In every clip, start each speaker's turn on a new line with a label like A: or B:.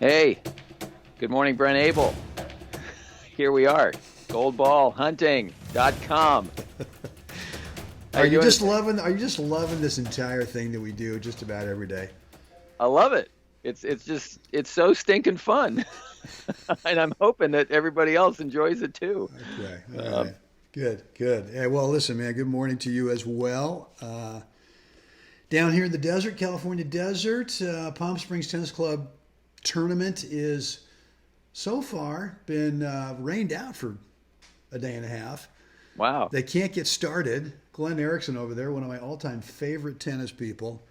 A: Hey, good morning, Brent Abel. Here we are, goldballhunting.com. How
B: Are
A: you
B: you
A: doing
B: just
A: today?
B: loving? Are you just loving this entire thing that we do just about every day?
A: I love it. It's so stinking fun. And I'm hoping that everybody else enjoys it too.
B: Okay, all
A: Um,
B: right, good, good. Hey, well, listen, man. Good morning to you as well. Down here in the desert, California desert, Palm Springs Tennis Club tournament is so far been rained out for a day and a half.
A: wow.
B: They can't get started. Glenn Erickson over there, one of my all-time favorite tennis people,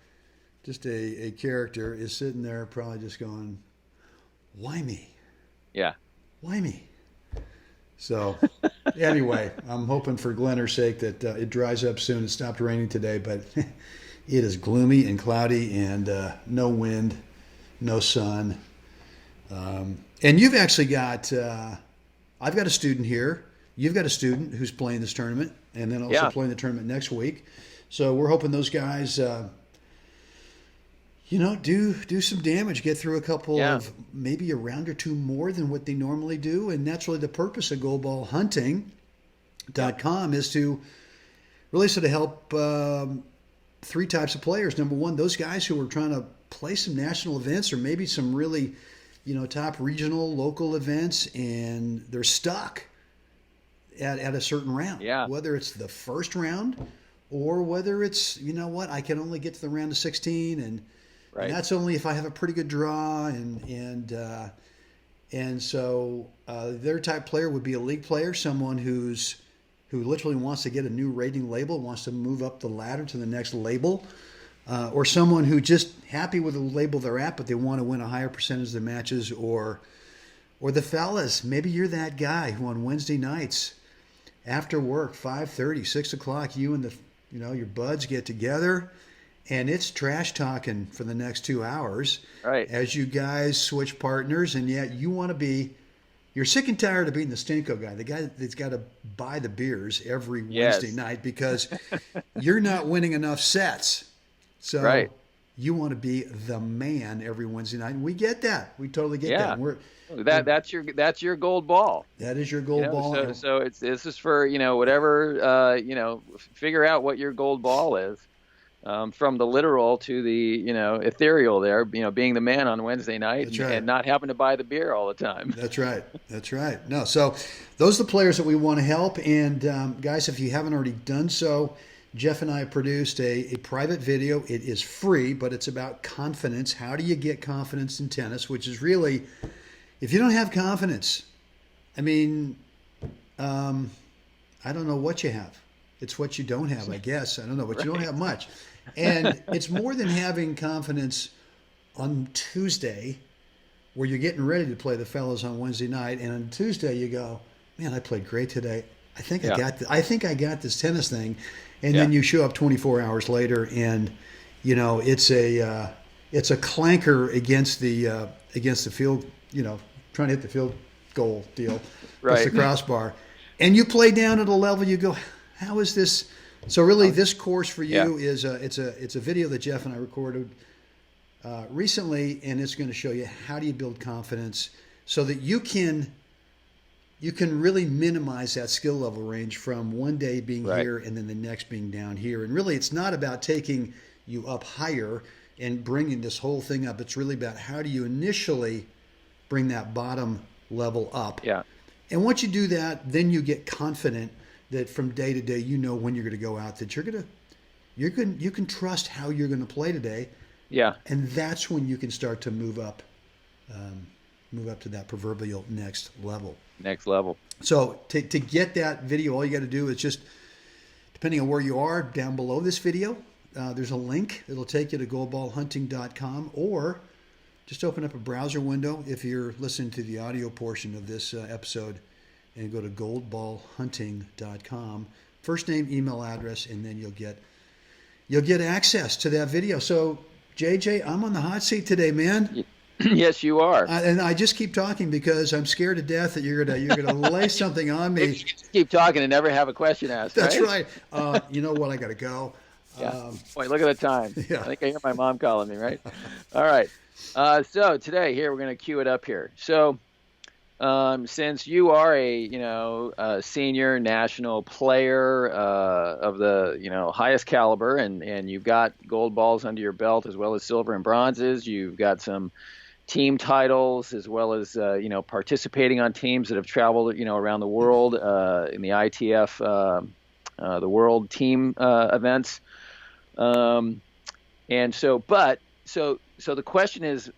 B: just a character, is sitting there probably just going, "Why me?
A: Yeah.
B: Why me?" So, anyway, I'm hoping for Glenner's sake that it dries up soon. It stopped raining today, but it is gloomy and cloudy and no wind, no sun. And you've actually got, I've got a student here. You've got a student who's playing this tournament and then also
A: Yeah.
B: playing the tournament next week. So we're hoping those guys, do some damage, get through a couple
A: Yeah.
B: of maybe a round or two more than what they normally do. And that's really the purpose of
A: Yeah.
B: goalballhunting.com is to really sort of help three types of players. Number one, those guys who are trying to play some national events or maybe some really, top regional, local events, and they're stuck at a certain round.
A: Yeah.
B: Whether it's the first round or whether it's, I can only get to the round of 16 and
A: Right.
B: that's only if I have a pretty good draw and so their type player would be a league player, someone who literally wants to get a new rating label, wants to move up the ladder to the next label, or someone who just happy with the label they're at, but they want to win a higher percentage of their matches, or the fellas. Maybe you're that guy who on Wednesday nights after work, 5:30, 6 o'clock, you and your buds get together, and it's trash talking for the next 2 hours
A: Right.
B: as you guys switch partners, and yet you want to be. You're sick and tired of being the Stinko guy, the guy that's got to buy the beers every Wednesday
A: Yes.
B: night because you're not winning enough sets. So
A: Right.
B: you want to be the man every Wednesday night, and we get that. We totally get that.
A: Yeah.
B: And we're
A: That's your gold ball.
B: that is your gold ball.
A: So this is for, whatever, figure out what your gold ball is. From the literal to the, ethereal there, being the man on Wednesday night
B: That's
A: and,
B: right.
A: and not having to buy the beer all the time.
B: That's right. That's right. No, so those are the players that we want to help. And guys, if you haven't already done so, Jeff and I have produced a private video. It is free, but it's about confidence. How do you get confidence in tennis? Which is really, if you don't have confidence, I mean, I don't know what you have. It's what you don't have, I guess. I don't know, but you don't have much. And it's more than having confidence on Tuesday where you're getting ready to play the fellas on Wednesday night, and on Tuesday you go, "Man, I played great today. I think I
A: Yeah.
B: got I think I got this tennis thing," and
A: Yeah.
B: then you show up 24 hours later, and it's a clanker against the field, trying to hit the field goal deal, against the
A: Right.
B: crossbar, and you play down at a level you go, "How is this?" So really, this course for you
A: Yeah.
B: is it's a video that Jeff and I recorded recently, and it's going to show you how do you build confidence so that you can really minimize that skill level range from one day being
A: Right.
B: here and then the next being down here. And really, it's not about taking you up higher and bringing this whole thing up. It's really about how do you initially bring that bottom level up.
A: Yeah.
B: And once you do that, then you get confident that from day to day, when you're going to go out, that you can trust how you're going to play today.
A: Yeah.
B: And that's when you can start to move up to that proverbial next level.
A: Next level.
B: So to get that video, all you got to do is just, depending on where you are, down below this video, there's a link. It'll take you to goalballhunting.com, or just open up a browser window if you're listening to the audio portion of this episode, and go to goalballhunting.com. First name, email address, and then you'll get access to that video. So JJ, I'm on the hot seat today, man.
A: Yes, you are.
B: And I just keep talking because I'm scared to death that you're gonna lay something on
A: Maybe
B: me.
A: you just keep talking and never have a question asked.
B: That's
A: right.
B: right. You know what? I gotta go.
A: Yeah. Wait, look at the time.
B: Yeah.
A: I think I hear my mom calling me, right? All right. So today, here we're going to cue it up here. So since you are a senior national player of the highest caliber, and you've got gold balls under your belt as well as silver and bronzes, you've got some team titles as well as participating on teams that have traveled around the world in the ITF, the World Team events. Um, and so the question is,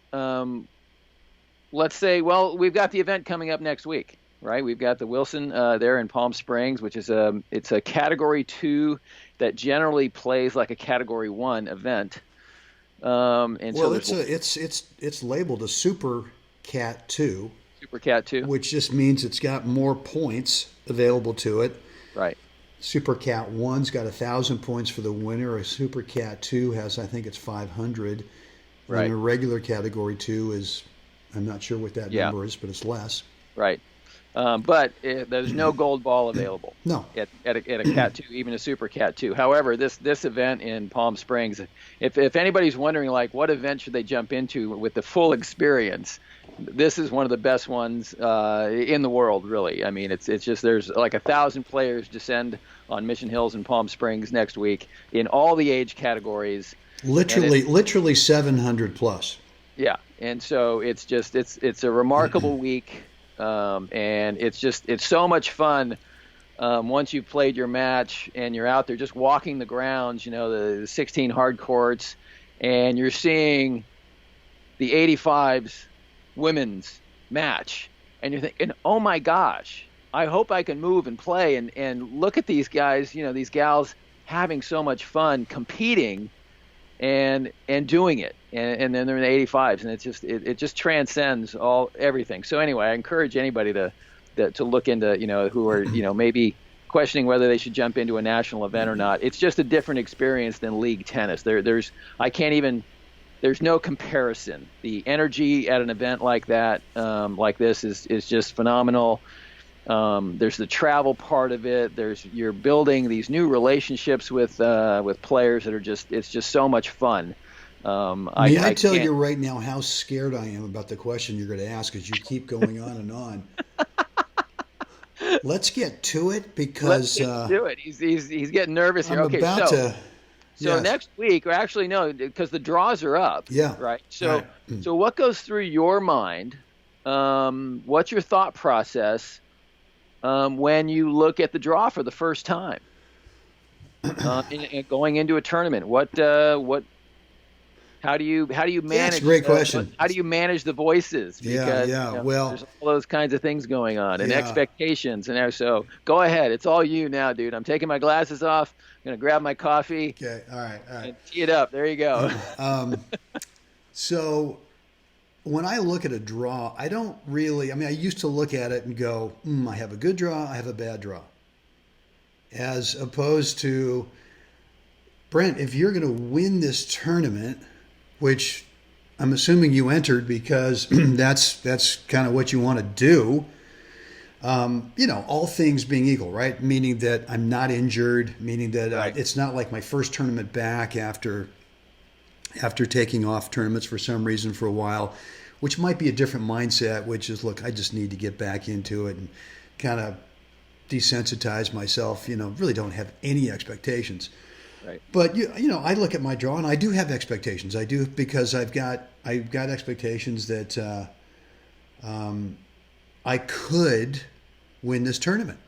A: let's say, well, we've got the event coming up next week, right? We've got the Wilson there in Palm Springs, which is it's a Category 2 that generally plays like a Category 1 event. And so
B: Well,
A: there's
B: it's labeled a Super Cat 2,
A: Super Cat 2,
B: which just means it's got more points available to it.
A: right?
B: Super Cat 1's got 1,000 points for the winner. A Super Cat 2 has, I think it's 500.
A: Right.
B: And a regular Category 2 is, I'm not sure what that
A: Yeah,
B: number is, but it's less.
A: right. But there's no gold ball available
B: No.
A: at a Cat 2, even a Super Cat 2. However, this event in Palm Springs, if anybody's wondering, like, what event should they jump into with the full experience, this is one of the best ones in the world, really. I mean, it's just there's like 1,000 players descend on Mission Hills in Palm Springs next week in all the age categories. And
B: Literally 700 plus.
A: yeah, and so it's a remarkable week, and it's so much fun once you've played your match and you're out there just walking the grounds, the 16 hard courts, and you're seeing the 85s women's match, and you're thinking, oh my gosh, I hope I can move and play and look at these guys, these gals having so much fun competing and doing it, and then they're in the 85s, and it just transcends everything. So anyway, I encourage anybody to look into who are maybe questioning whether they should jump into a national event or not. It's just a different experience than league tennis. There's no comparison. The energy at an event like that, like this, is just phenomenal. There's the travel part of it. You're building these new relationships with players that it's just so much fun.
B: May I tell you right now how scared I am about the question you're going to ask as you keep going on and on. Let's get to it because
A: let's do it. He's getting nervous here.
B: I'm
A: Okay,
B: about to.
A: so
B: Yes.
A: next week, or actually no, because the draws are up.
B: Yeah.
A: Right. So
B: Right.
A: so what goes through your mind? What's your thought process when you look at the draw for the first time going into a tournament? How do you manage?
B: That's a great question.
A: How do you manage the voies? Because
B: Yeah. Well,
A: there's all those kinds of things going on and
B: yeah.
A: expectations so go ahead. It's all you now, dude. I'm taking my glasses off. I'm gonna grab my coffee
B: Okay. All right.
A: and tee it up. There you go.
B: Um, so when I look at a draw, I don't really. I mean, I used to look at it and go, I have a good draw, I have a bad draw, as opposed to Brent. If you're going to win this tournament, which I'm assuming you entered because that's kind of what you want to do. All things being equal, right? Meaning that I'm not injured, meaning that
A: Right.
B: it's not like my first tournament back after taking off tournaments for some reason for a while, which might be a different mindset, which is, look, I just need to get back into it and kind of desensitize myself, really don't have any expectations.
A: Right.
B: But I look at my draw and I do have expectations. I do because I've got expectations that I could win this tournament.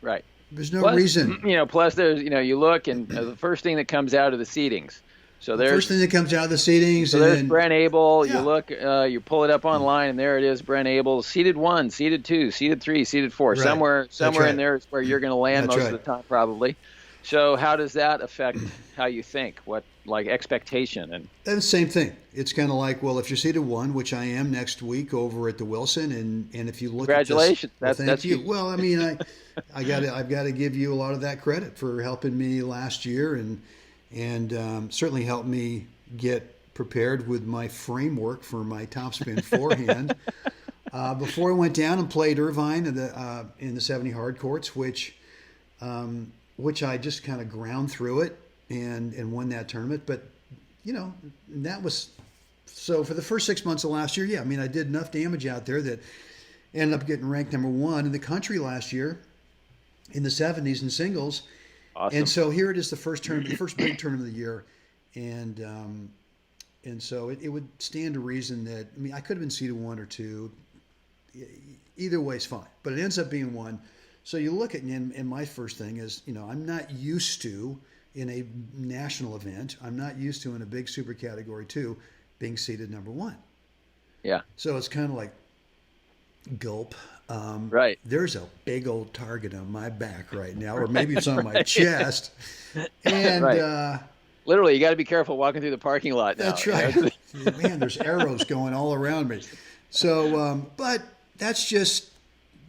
A: Right.
B: There's no
A: Plus,
B: reason.
A: Plus there's, you look and the first thing that comes out of the seedings. So
B: The first thing that comes out of the seedings,
A: So
B: and
A: there's
B: then,
A: Brent Abel.
B: Yeah.
A: You look, you pull it up online, and there it is. Brent Abel, seeded 1, seeded 2, seeded 3, seeded 4.
B: Right.
A: Somewhere
B: right.
A: in there is where you're going to land
B: That's
A: most
B: right.
A: of the time, probably. So how does that affect how you think? What, like, expectation
B: And same thing. It's kind of like, well, if you're seeded 1, which I am next week over at the Wilson, and if you look
A: Congratulations.
B: at this,
A: That's
B: thank you.
A: huge.
B: Well, I mean, I've got to give you a lot of that credit for helping me last year, and certainly helped me get prepared with my framework for my topspin forehand. Before I went down and played Irvine in the 70 hard courts, which I just kind of ground through it and won that tournament. But that was So for the first 6 months of last year, yeah, I mean, I did enough damage out there that ended up getting ranked number one in the country last year in the 70s in singles. And
A: Awesome.
B: so here it is, the first tournament, the first big tournament of the year, and so it would stand to reason that, I mean, I could have been seeded one or two. Either way is fine, but it ends up being one. So you look at, and my first thing is, I'm not used to in a national event. I'm not used to in a big super category two being seeded number one.
A: Yeah.
B: So it's kind of like gulp.
A: Right.
B: There's a big old target on my back right now, or maybe it's on my
A: Right.
B: chest. And
A: Right. Literally, you got to be careful walking through the parking lot now.
B: that's right. Man, there's arrows going all around me. So, but that's just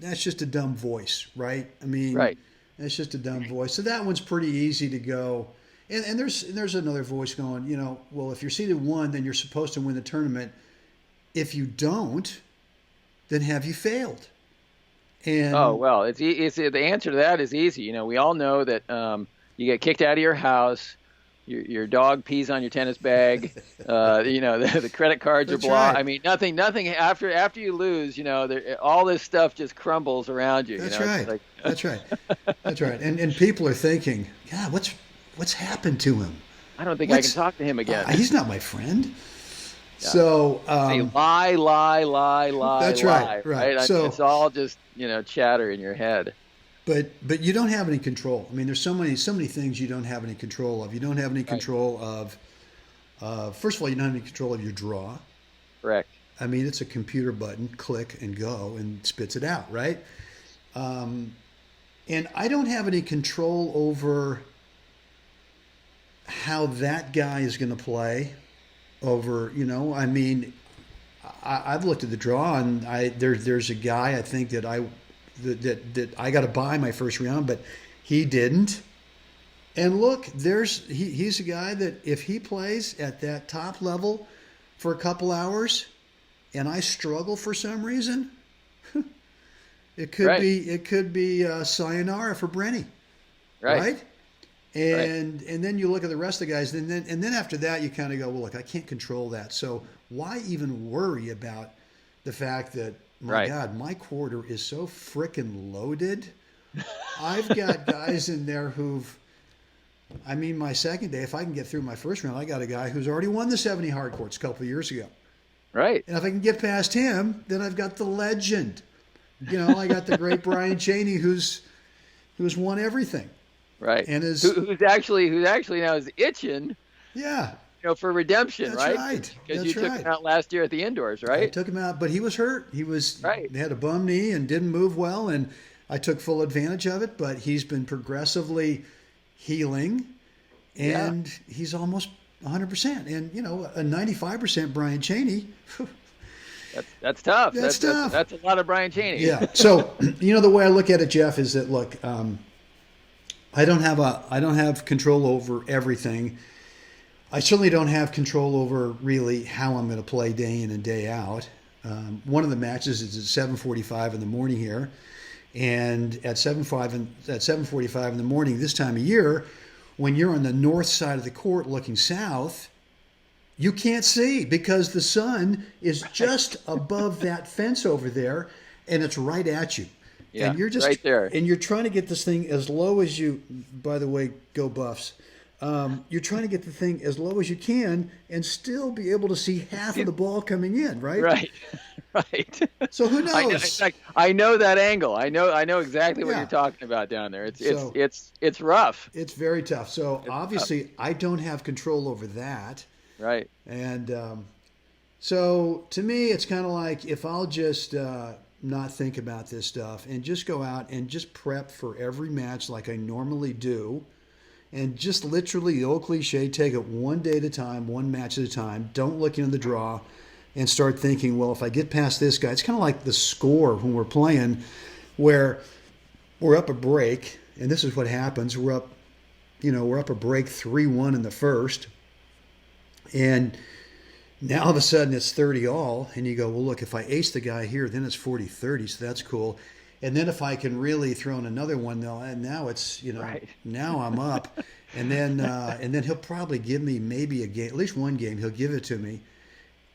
B: a dumb voice, right? I mean,
A: Right.
B: that's just a dumb voice. So that one's pretty easy to go. And there's another voice going, well, if you're seeded one, then you're supposed to win the tournament. If you don't, then have you failed? And
A: Oh well, it's the answer to that is easy. We all know that you get kicked out of your house, your dog pees on your tennis bag, the credit cards are
B: that's
A: blocked.
B: right.
A: I mean, nothing after you lose, all this stuff just crumbles around you.
B: That's
A: It's
B: right.
A: like,
B: That's right. That's right. And people are thinking, God, what's happened to him?
A: I don't think I can
B: What's
A: talk to him again.
B: he's not my friend.
A: Yeah.
B: So
A: They lie.
B: that's right, right.
A: I mean,
B: So-
A: it's all just chatter in your head.
B: but you don't have any control. I mean, there's so many things you don't have any control of. You don't have any
A: Right.
B: control of. First of all, you don't have any control of your draw.
A: Correct.
B: I mean, it's a computer button, click and go, and spits it out, right? And I don't have any control over how that guy is going to play. I mean, I've looked at the draw, and there's a guy I think that I got to buy my first round, but he didn't. And look, he's a guy that if he plays at that top level for a couple hours, and I struggle for some reason, it could
A: Right.
B: be sayonara for Brenny,
A: Right.
B: right? And then you look at the rest of the guys, and then after that you kind of go, well, look, I can't control that, so why even worry about the fact that, my
A: Right.
B: God, my quarter is so frickin' loaded. I've got guys in there my second day, if I can get through my first round, I got a guy who's already won the 70 hard courts a couple of years ago.
A: Right.
B: And if I can get past him, then I've got the legend. I got the great Brian Chaney who's won everything.
A: Right.
B: And
A: who's actually now is itching,
B: yeah,
A: for redemption,
B: that's
A: right?
B: right.
A: Because
B: That's
A: you took
B: right.
A: him out last year at the indoors,
B: I
A: right?
B: took him out, but he was hurt. He
A: Right.
B: had a bum knee and didn't move well, and I took full advantage of it, but he's been progressively healing, and he's almost 100%. And, a 95% Brian Chaney,
A: That's tough.
B: That's tough.
A: That's a lot of Brian Chaney.
B: yeah. So, the way I look at it, Jeff, is that, look, I don't have control over everything. I certainly don't have control over really how I'm going to play day in and day out. One of the matches is at 7:45 in the morning here, and at 7:45 in the morning this time of year, when you're on the north side of the court looking south, you can't see because the sun is just above that fence over there, and it's right at you.
A: Yeah,
B: And you're just
A: right there.
B: and you're trying to get this thing as low as you. By the way, go Buffs! You're trying to get the thing as low as you can and still be able to see half of the ball coming in, right?
A: Right. Right.
B: So who
A: I know, in
B: knows?
A: fact, I know that angle. I know exactly what
B: Yeah.
A: you're talking about down there.
B: So-
A: It's rough.
B: It's very tough. So obviously, I don't have control over that.
A: Right.
B: And so to me, it's kind of like if I'll just not think about this stuff and just go out and just prep for every match like I normally do, and just literally the old cliche, take it one day at a time, one match at a time. Don't look into the draw and start thinking, well, if I get past this guy, it's kind of like the score when we're playing where we're up a break, and this is what happens. We're up a break 3-1 in the first. And now all of a sudden it's 30 all, and you go, well, look, if I ace the guy here, then it's 40-30, so that's cool. And then if I can really throw in another one, and now it's,
A: Right.
B: now I'm up. And then he'll probably give me maybe a game, at least one game, he'll give it to me.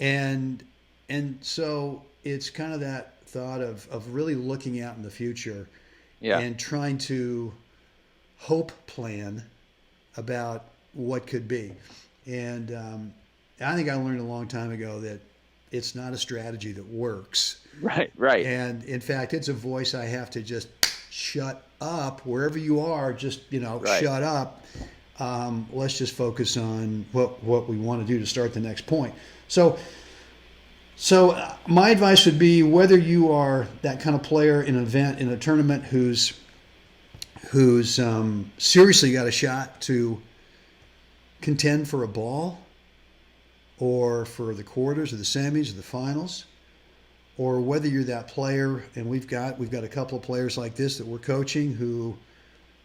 B: And so it's kind of that thought of really looking out in the future
A: Yeah.
B: and trying to hope plan about what could be. And I think I learned a long time ago that it's not a strategy that works.
A: Right. Right.
B: And in fact, it's a voice I have to just shut up wherever you are. Just
A: Right.
B: shut up. Let's just focus on what we want to do to start the next point. So my advice would be whether you are that kind of player in an event in a tournament who's seriously got a shot to contend for a ball, or for the quarters or the semis or the finals, or whether you're that player, and we've got a couple of players like this that we're coaching who,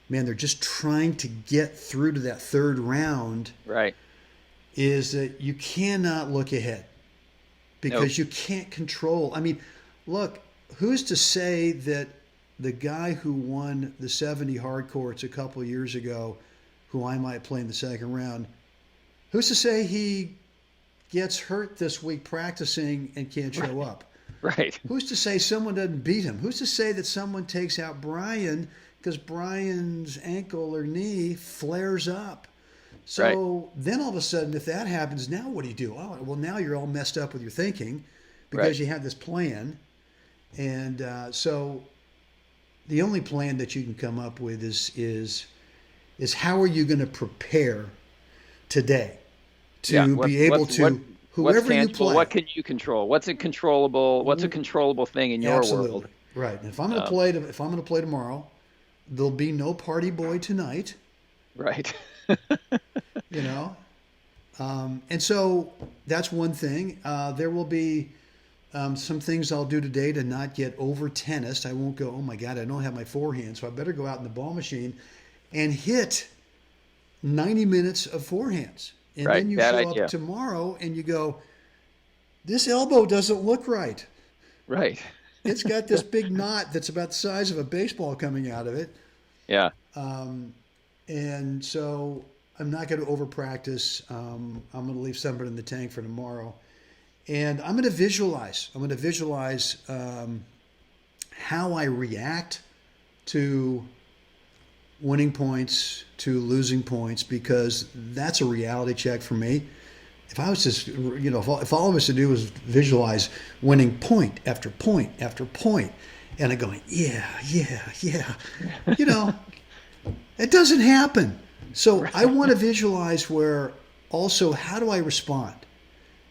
B: man, they're just trying to get through to that third round.
A: Right.
B: Is that you cannot look ahead because
A: Nope.
B: you can't control. I mean, look, who's to say that the guy who won the 70 hard courts a couple of years ago, who I might play in the second round, who's to say he gets hurt this week practicing and can't show up?
A: Right.
B: Who's to say someone doesn't beat him? Who's to say that someone takes out Brian because Brian's ankle or knee flares up?
A: Right.
B: So then all of a sudden, if that happens, now what do you do? Oh, well, now you're all messed up with your thinking
A: Right.
B: because you had this plan. And so the only plan that you can come up with is how are you going to prepare today
A: Yeah.
B: to be able to
A: What's
B: whoever you
A: tangible?
B: play.
A: What can you control? What's a controllable? What's a controllable thing in your
B: Absolutely
A: world?
B: right. And if I'm going to
A: Um,
B: play, if I'm going to play tomorrow, there'll be no party boy tonight.
A: right.
B: You know, and so that's one thing. There will be some things I'll do today to not get over tennised. I won't go, oh my God, I don't have my forehand, so I better go out in the ball machine and hit 90 minutes of forehands. And
A: Right.
B: then you
A: Bad
B: show up
A: idea.
B: tomorrow and you go, this elbow doesn't look right.
A: Right.
B: It's got this big knot that's about the size of a baseball coming out of it.
A: Yeah.
B: And so I'm not going to over practice. I'm going to leave something in the tank for tomorrow. And I'm going to visualize. I'm going to visualize how I react to winning points, to losing points, because that's a reality check for me. If I was just, if all of us to do was visualize winning point after point after point, and I'm going, yeah, yeah, yeah, you know, it doesn't happen. So I want to visualize where also, how do I respond?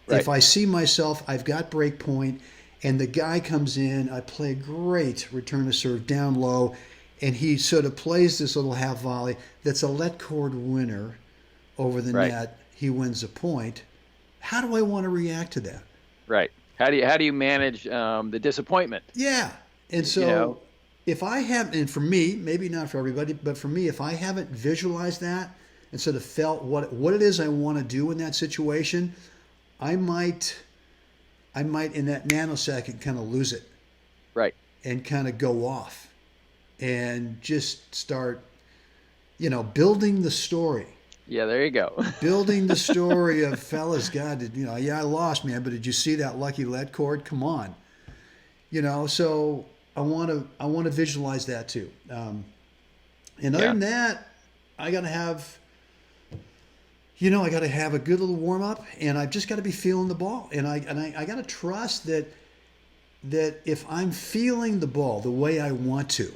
A: Right.
B: If I see myself, I've got break point, and the guy comes in, I play a great return to serve down low, and he sort of plays this little half volley that's a let cord winner over the
A: Right.
B: net. He wins a point. How do I want to react to that?
A: Right. How do you manage the disappointment?
B: Yeah. And
A: You know.
B: so if I have, and for me, maybe not for everybody, but for me, if I haven't visualized that and sort of felt what it is I want to do in that situation, I might in that nanosecond kind of lose it
A: Right.
B: and kind of go off and just start, building the story.
A: Yeah. There you go.
B: Building the story of, fellas, God, yeah, I lost, man, but did you see that lucky lead cord? Come on. So I want to visualize that too. And other
A: Yeah.
B: than that, I got to have, I got to have a good little warm up, and I've just got to be feeling the ball, and I got to trust that if I'm feeling the ball the way I want to,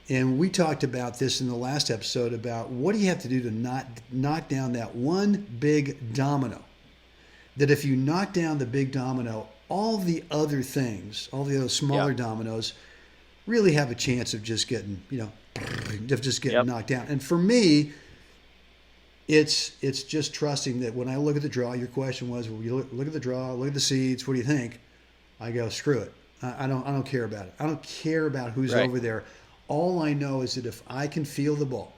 B: and we talked about this in the last episode about what do you have to do to not knock down that one big domino. That if you knock down the big domino, all the other things, all the other smaller
A: Yeah.
B: dominoes, really have a chance of just getting,
A: Yep.
B: knocked down. And for me, it's just trusting that when I look at the draw, your question was, well, you look at the draw, look at the seeds, what do you think? I go, screw it. I don't care about it. I don't care about who's
A: Right.
B: over there. All I know is that if I can feel the ball,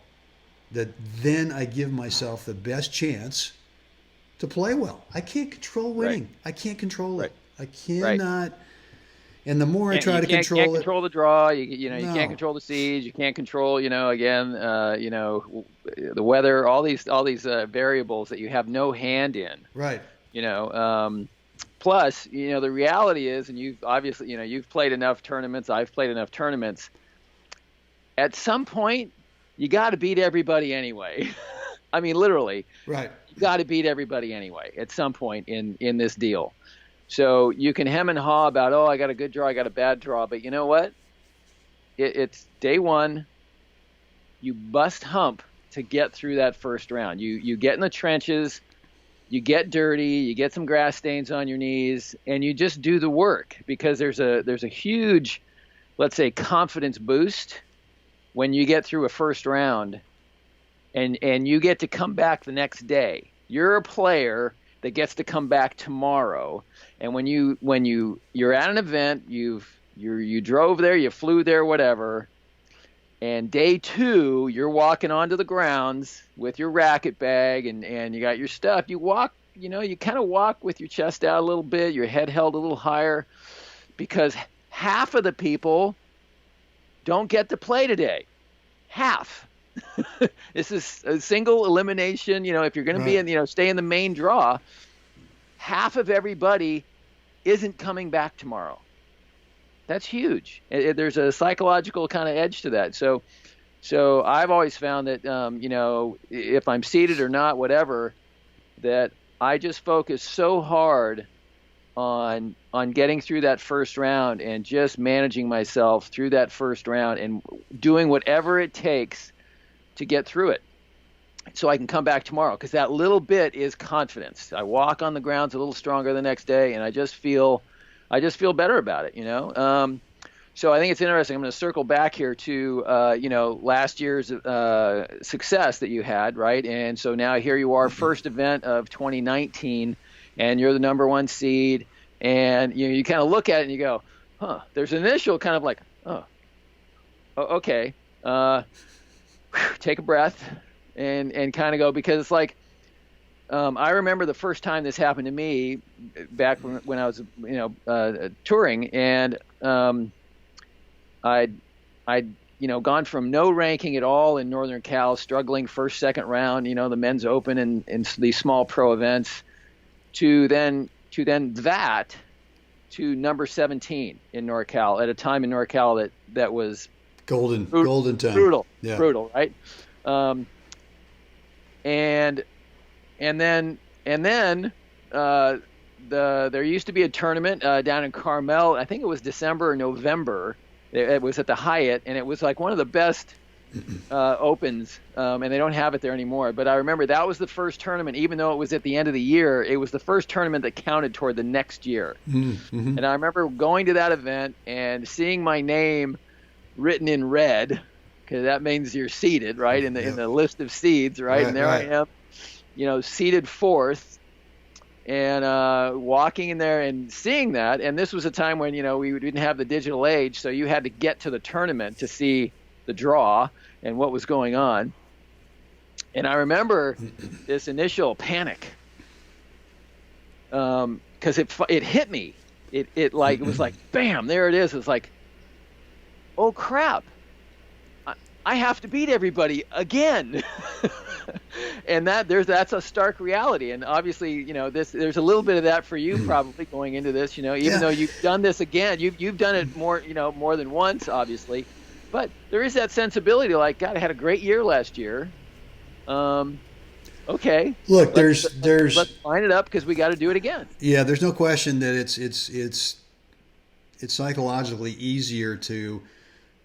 B: that then I give myself the best chance to play well. I can't control winning.
A: Right.
B: I can't control
A: Right.
B: it. I cannot. And the more I
A: Can't,
B: try
A: you
B: to
A: can't
B: control it,
A: control the draw. You can't
B: no.
A: control the seeds. You can't control, again, the weather. All these variables that you have no hand in.
B: Right.
A: Plus, the reality is, and you've obviously, you've played enough tournaments. I've played enough tournaments. At some point, you got to beat everybody anyway. I mean, literally,
B: Right.
A: you got to beat everybody anyway at some point in this deal. So you can hem and haw about, oh, I got a good draw, I got a bad draw, but you know what? It's day one. You bust hump to get through that first round. You get in the trenches, you get dirty, you get some grass stains on your knees, and you just do the work, because there's a huge, let's say, confidence boost when you get through a first round, and you get to come back the next day. You're a player that gets to come back tomorrow, and when you're at an event, you drove there, you flew there, whatever. And day two, you're walking onto the grounds with your racket bag and you got your stuff. You walk, you kind of walk with your chest out a little bit, your head held a little higher, because half of the people don't get to play today. Half. This is a single elimination. If you're going to be in, stay in the main draw, half of everybody isn't coming back tomorrow. That's huge. There's a psychological kind of edge to that. So I've always found that, if I'm seated or not, whatever, that I just focus so hard on getting through that first round and just managing myself through that first round and doing whatever it takes to get through it, so I can come back tomorrow, because that little bit is confidence. I walk on the grounds a little stronger the next day, and I just feel better about it, So I think it's interesting. I'm going to circle back here to, last year's success that you had, right? And so now here you are, first event of 2019, and you're the number one seed, and you kind of look at it and you go, huh? There's an initial kind of like, oh okay, take a breath and kind of go, because it's like, I remember the first time this happened to me back when I was, touring, and I'd gone from no ranking at all in Northern Cal, struggling first, second round, the men's open and these small pro events, to then to number 17 in NorCal at a time in NorCal that was
B: golden time,
A: brutal, right? And then there used to be a tournament down in Carmel. I think it was December or November. It was at the Hyatt, and it was like one of the best opens, and they don't have it there anymore. But I remember that was the first tournament, even though it was at the end of the year, it was the first tournament that counted toward the next year.
B: Mm-hmm.
A: And I remember going to that event and seeing my name written in red, because that means you're seated, right, in the list of seeds, right? And there I am, seated fourth, and walking in there and seeing that. And this was a time when, we didn't have the digital age, so you had to get to the tournament to see the draw and what was going on. And I remember this initial panic, because it hit me. It was like, bam, there it is. It was like, oh crap, I have to beat everybody again. And that's a stark reality. And obviously, there's a little bit of that for you probably going into this, even though you've done this again, you've done it more, more than once, obviously. But there is that sensibility, like, God, I had a great year last year. Okay.
B: Look, let's
A: line it up, because we got to do it again.
B: Yeah, there's no question that it's psychologically easier to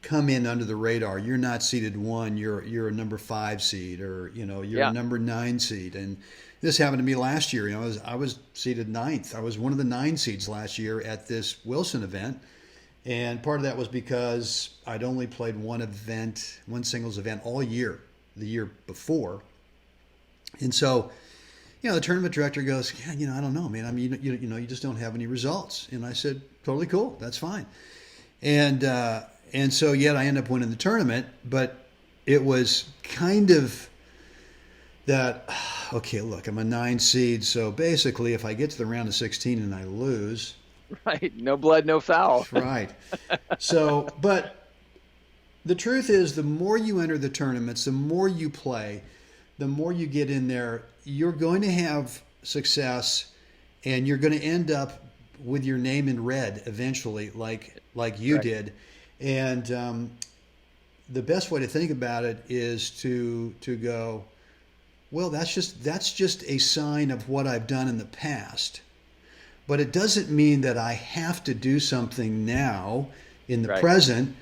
B: come in under the radar. You're not seeded one. You're a number 5 seed, or you're a number 9 seed. And this happened to me last year. I was seeded 9th. I was one of the 9 seeds last year at this Wilson event. And part of that was because I'd only played one singles event all year, the year before. And so, the tournament director goes, yeah, I don't know, man. I mean, you just don't have any results. And I said, totally cool. That's fine. And so yet I end up winning the tournament, but it was kind of that, okay, look, I'm a 9 seed. So basically if I get to the round of 16 and I lose,
A: right, no blood, no foul.
B: Right. So, but the truth is, the more you enter the tournaments, the more you play, the more you get in there, you're going to have success, and you're going to end up with your name in red eventually, like you
A: Right.
B: did. And the best way to think about it is to go, well, that's just a sign of what I've done in the past. But it doesn't mean that I have to do something now in the
A: Right.
B: present.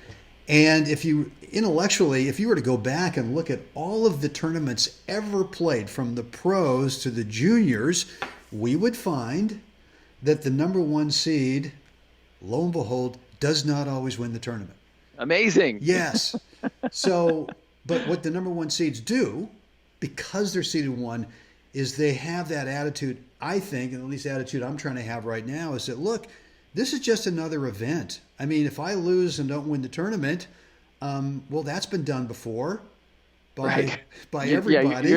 B: And if you intellectually, if you were to go back and look at all of the tournaments ever played, from the pros to the juniors, we would find that the number one seed, lo and behold, does not always win the tournament.
A: Amazing.
B: Yes. So, but what the number one seeds do, because they're seeded one, is they have that attitude, I think, and at least the attitude I'm trying to have right now, is that, look, this is just another event. I mean, if I lose and don't win the tournament, well, that's been done before by
A: Right.
B: by
A: Yeah,
B: everybody.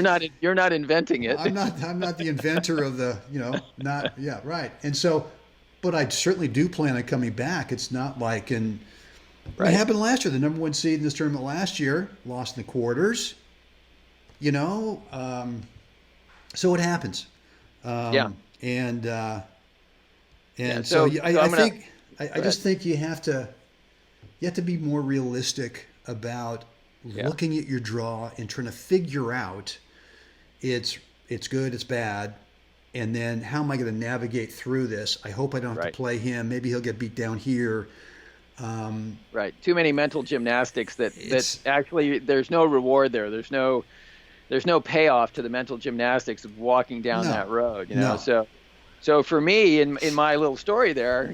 A: you're not inventing it.
B: I'm not the inventor of the, not, yeah, right. And so, but I certainly do plan on coming back. It's not like, and it
A: Right.
B: happened last year. The number one seed in this tournament last year lost in the quarters. You know, so it happens.
A: Yeah.
B: And
A: Yeah.
B: so
A: So
B: I,
A: so
B: I
A: I'm gonna
B: think I
A: go ahead.
B: just think you have to be more realistic about
A: Yeah.
B: looking at your draw and trying to figure out it's it's good, it's bad, and then how am I going to navigate through this? I hope I don't have to
A: Right.
B: play him. Maybe he'll get beat down here.
A: Right. Too many mental gymnastics that
B: It's
A: actually there's no reward there. There's no payoff to the mental gymnastics of walking down
B: no,
A: that road,
B: no,
A: So for me, in my little story there,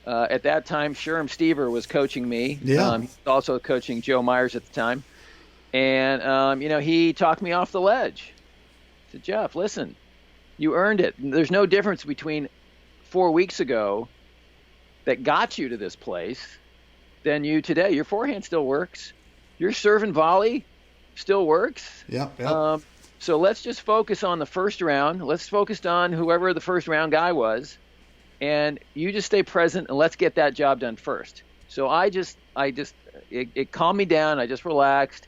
A: at that time, Sherm Stever was coaching me.
B: yeah,
A: He was also coaching Joe Myers at the time, and he talked me off the ledge. He said, Jeff, listen, you earned it. There's no difference between 4 weeks ago that got you to this place than you today. Your forehand still works. Your serve and volley still works.
B: yep, yep,
A: Um, so let's just focus on the first round. Let's focus on whoever the first round guy was, and you just stay present and let's get that job done first. So it calmed me down. I just relaxed,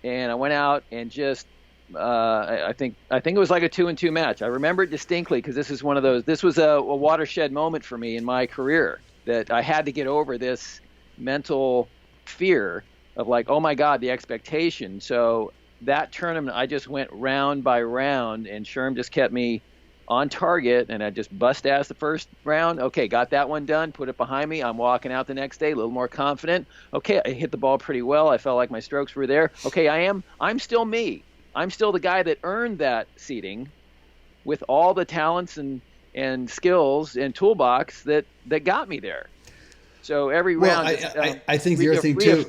A: and I went out and just I think it was like a 2-2 match. I remember it distinctly because this is one of those. This was a watershed moment for me in my career that I had to get over this mental fear of like, oh my God, the expectation. So that tournament, I just went round by round, and Sherm just kept me on target, and I just bust ass the first round. Okay, got that one done, put it behind me. I'm walking out the next day a little more confident. Okay, I hit the ball pretty well. I felt like my strokes were there. Okay, I'm still me. I'm still the guy that earned that seating with all the talents and skills and toolbox that got me there. So every
B: well,
A: round just
B: I think the other thing too.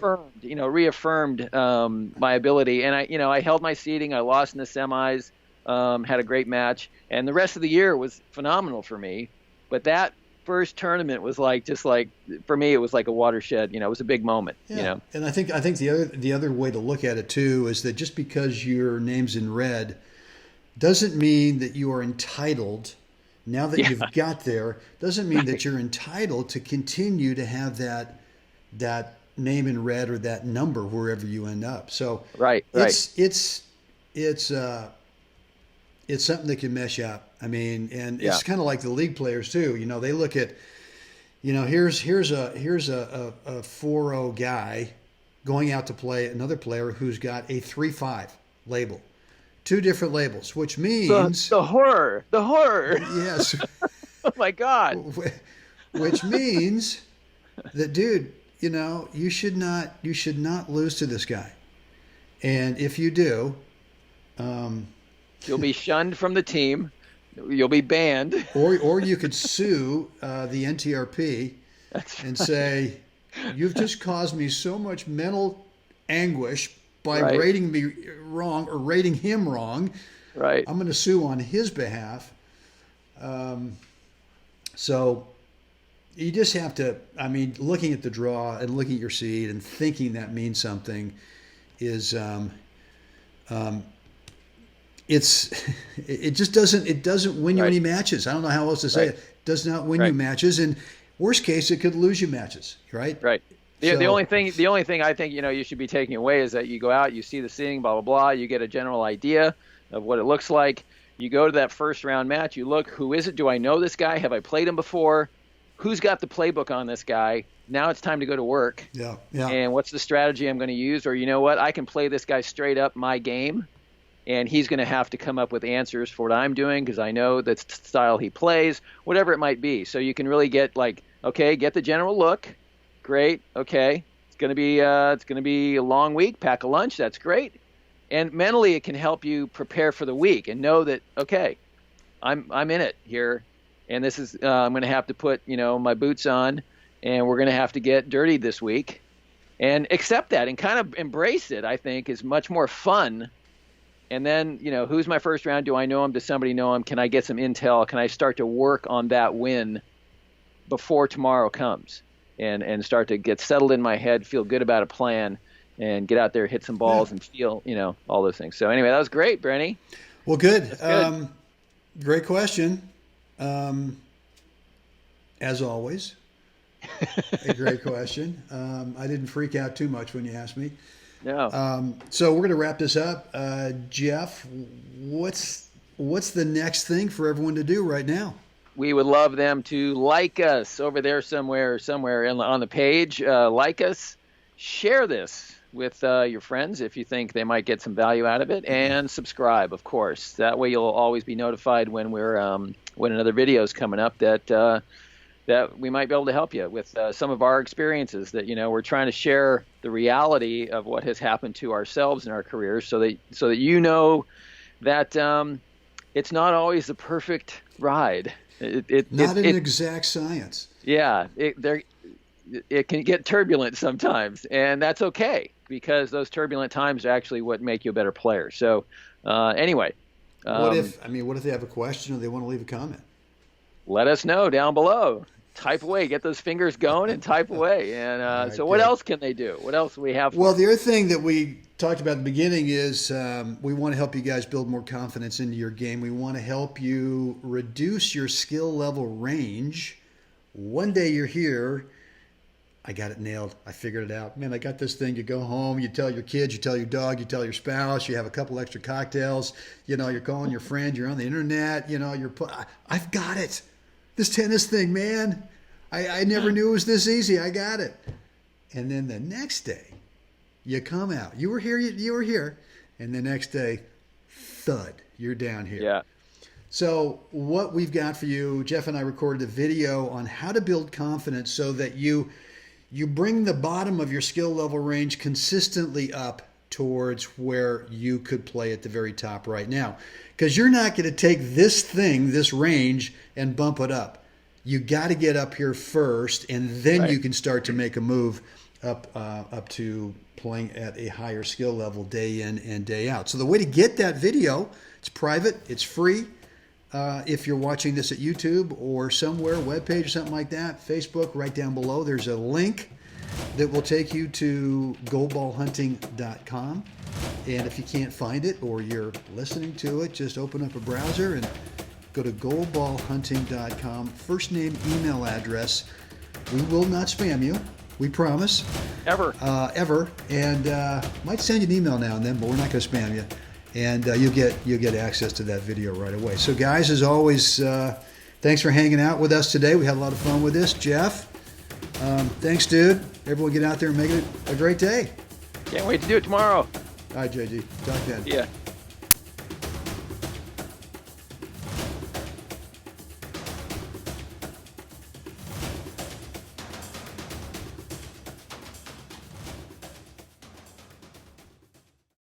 A: reaffirmed my ability, and I held my seating. I lost in the semis, had a great match, and the rest of the year was phenomenal for me. But that first tournament was just like for me, it was like a watershed. It was a big moment.
B: Yeah, and I think the other way to look at it too is that just because your name's in red doesn't mean that you are entitled. Now that
A: Yeah,
B: you've got there, doesn't mean that you're entitled to continue to have that name in red or that number wherever you end up. So
A: right, right.
B: it's something that can mesh up. I mean, and
A: Yeah,
B: it's kind of like the league players too. They look at, here's a 4-0 guy going out to play another player who's got a 3-5 label, two different labels, which means
A: the horror.
B: yes,
A: Oh my God.
B: which means that, dude, you should not lose to this guy, and if you do,
A: You'll be shunned from the team. You'll be banned.
B: or you could sue the NTRP
A: That's
B: and say, you've just caused me so much mental anguish by
A: right,
B: rating me wrong or rating him wrong.
A: right.
B: I'm going to sue on his behalf. So you just have to, I mean, looking at the draw and looking at your seed and thinking that means something is, it just doesn't win you
A: Right,
B: any matches. I don't know how else to say
A: right,
B: it. Does not win you
A: right,
B: matches, and worst case, it could lose you matches, right?
A: right. The
B: So,
A: only thing I think you should be taking away is that you go out, you see the seating, blah blah blah, you get a general idea of what it looks like. You go to that first round match, you look, who is it? Do I know this guy? Have I played him before? Who's got the playbook on this guy? Now it's time to go to work.
B: Yeah, yeah.
A: And what's the strategy I'm going to use? Or you know what? I can play this guy straight up my game, and he's going to have to come up with answers for what I'm doing because I know the style he plays, whatever it might be. So you can really get like, okay, get the general look. Great. Okay. It's going to be a long week. Pack a lunch. That's great. And mentally, it can help you prepare for the week and know that, okay, I'm in it here, and this is I'm going to have to put my boots on, and we're going to have to get dirty this week, and accept that and kind of embrace it. I think is much more fun. And then who's my first round? Do I know him? Does somebody know him? Can I get some intel? Can I start to work on that win before tomorrow comes, and start to get settled in my head, feel good about a plan, and get out there, hit some balls, and feel, all those things. So anyway, that was great, Brenny.
B: Well, good. Great question. As always, a great question. I didn't freak out too much when you asked me.
A: No.
B: So we're going to wrap this up. Jeff, what's the next thing for everyone to do right now?
A: We would love them to like us over there somewhere on the page. Like us, share this with your friends if you think they might get some value out of it, and subscribe, of course. That way you'll always be notified when when another video is coming up that we might be able to help you with some of our experiences. That we're trying to share the reality of what has happened to ourselves in our careers, so that that it's not always the perfect ride.
B: Not an exact science.
A: Yeah, it can get turbulent sometimes, and that's okay, because those turbulent times are actually what make you a better player. So anyway.
B: What if they have a question or they want to leave a comment?
A: Let us know down below. Type away. Get those fingers going and type away. And
B: right,
A: so what else can they do? What else do we have?
B: Well, the other thing that we talked about at the beginning is we want to help you guys build more confidence into your game. We want to help you reduce your skill level range. One day you're here, I got it nailed. I figured it out. Man, I got this thing. You go home, you tell your kids, you tell your dog, you tell your spouse, you have a couple extra cocktails, you're calling your friend, you're on the internet, I've got it. This tennis thing, man. I never knew it was this easy. I got it. And then the next day, you come out. You were here. And the next day, thud, you're down here.
A: Yeah.
B: So what we've got for you, Jeff and I recorded a video on how to build confidence so that you bring the bottom of your skill level range consistently up towards where you could play at the very top right now. Because you're not going to take this range, and bump it up. You got to get up here first, and then
A: right.
B: You can start to make a move up to playing at a higher skill level day in and day out. So the way to get that video, it's private, it's free. If you're watching this at YouTube or somewhere, webpage or something like that, Facebook, right down below, there's a link that will take you to goldballhunting.com. And if you can't find it or you're listening to it, just open up a browser and go to goldballhunting.com. First name, email address. We will not spam you. We promise.
A: Ever.
B: Ever. And might send you an email now and then, but we're not going to spam you. And you'll get access to that video right away. So guys, as always, thanks for hanging out with us today. We had a lot of fun with this. Jeff, thanks, dude. Everyone get out there and make it a great day.
A: Can't wait to do it tomorrow.
B: All right, JG. Talk then.
A: Yeah.